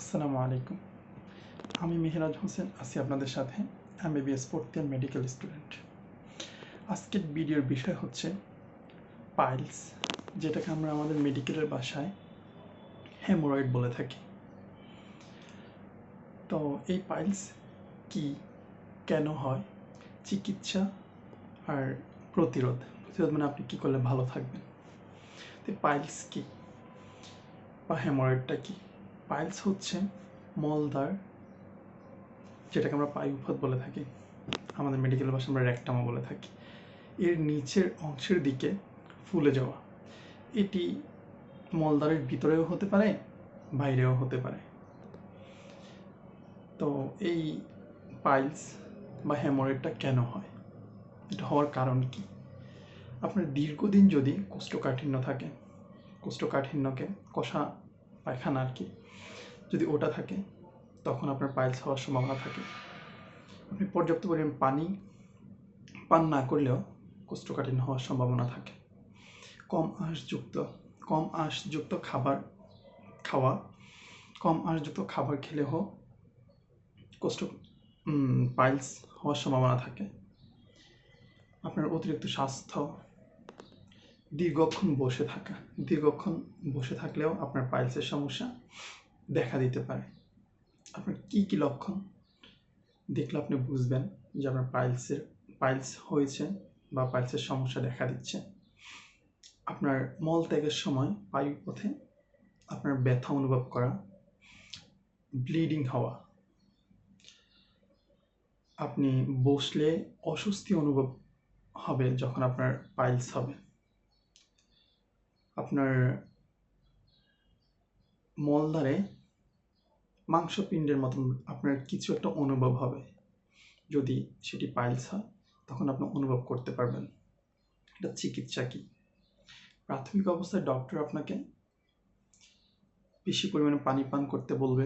আসসালামু আলাইকুম। আমি মেহরাজ হোসেন আছি আপনাদের সাথে, MBBS fourth year medical student. আজকের ভিডিওর বিষয় হচ্ছে পাইলস, যেটাকে আমরা আমাদের মেডিকেলের ভাষায় হেমোরয়েড বলে থাকি। তো এই পাইলস কি, কেন হয়, চিকিৎসা আর প্রতিরোধ মানে আপনি কী করলে ভালো থাকবেন। তো পাইলস কি বা হেমোরয়েডটা কি? পাইলস হচ্ছে মলদ্বার, যেটাকে আমরা পায়ুপথ বলে থাকি, আমাদের মেডিকেল ভাষায় আমরা রেকটামও বলে থাকি। এর নিচের অংশের দিকে ফুলে যাওয়া, এটি মলদ্বারের ভিতরেও হতে পারে, বাইরেও হতে পারে। তো এই পাইলস বা হেমোরয়েডটা কেন হয়, এটা হওয়ার কারণ কি? আপনার দীর্ঘদিন যদি কোষ্ঠকাঠিন্য থাকে, কোষ্ঠকাঠিন্যকে কষা পায়খানা আর কি, যদি ওটা থাকে, তখন আপনার পাইলস হওয়ার সম্ভাবনা থাকে। আপনি পর্যাপ্ত পরিমাণ পানি পান না করলেও কোষ্ঠকাঠিন্য হওয়ার সম্ভাবনা থাকে। কম আঁশযুক্ত খাবার খাওয়া, কম আঁশযুক্ত খাবার খেলেও পাইলস হওয়ার সম্ভাবনা থাকে। আপনার অতিরিক্ত স্বাস্থ্য, দীর্ঘক্ষণ বসে থাকলেও আপনার পাইলসের সমস্যা দেখা দিতে পারে। আপনার কি কি লক্ষণ দেখলে আপনি বুঝবেন যে আপনার পাইলস হয়েছে বা পাইলসের সমস্যা দেখা দিচ্ছে? আপনার মল ত্যাগের সময় পায়ুপথে আপনার ব্যথা অনুভব করা, ব্লিডিং হওয়া, আপনি বসলে অস্বস্তি অনুভব হবে যখন আপনার পাইলস হবে, আপনার মলদ্বারে মাংসপিণ্ডের মতন আপনার কিছু একটা অনুভব হবে। যদি সেটি পাইলস হয় তখন আপনি অনুভব করতে পারবেন। এটা চিকিৎসা কি? প্রাথমিক অবস্থায় ডক্টর আপনাকে বেশি পরিমাণে পানি পান করতে বলবে,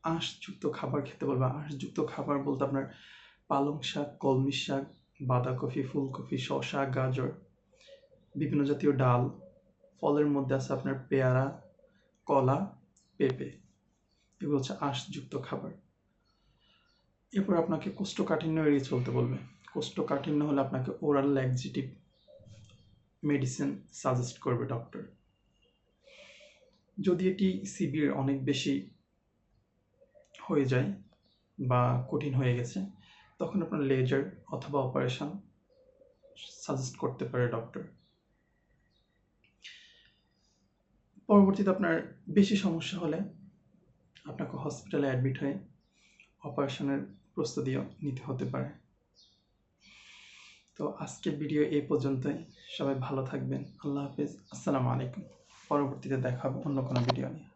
আঁশযুক্ত খাবার খেতে বলবে। আঁশযুক্ত খাবার বলতে আপনার পালং শাক, কলমি শাক, বাঁধাকপি, ফুলকপি, শসা, গাজর, বিভিন্ন জাতীয় ডাল, ফলের মধ্যে আছে আপনার পেয়ারা, কলা, পেঁপে, এগুলো হচ্ছে আঁশযুক্ত খাবার। এরপর আপনাকে কোষ্ঠকাঠিন্য এড়িয়ে চলতে বলবে। কোষ্ঠকাঠিন্য হলে আপনাকে ওরাল ল্যাক্সেটিভ মেডিসিন সাজেস্ট করবে ডক্টর। যদি এটি সিভিয়ার অনেক বেশি হয়ে যায় বা কঠিন হয়ে গেছে, তখন আপনার লেজার অথবা অপারেশন সাজেস্ট করতে পারে ডক্টর। পরবর্তীতে আপনার বেশি সমস্যা হলে আপনাকে হসপিটালে অ্যাডমিট হয়ে অপারেশনের প্রস্তুতিও নিতে হতে পারে। তো আজকের ভিডিও এই পর্যন্তই। সবাই ভালো থাকবেন। আল্লাহ হাফেজ। আসসালামু আলাইকুম। পরবর্তীতে দেখা হবে অন্য কোনো ভিডিও নিয়ে।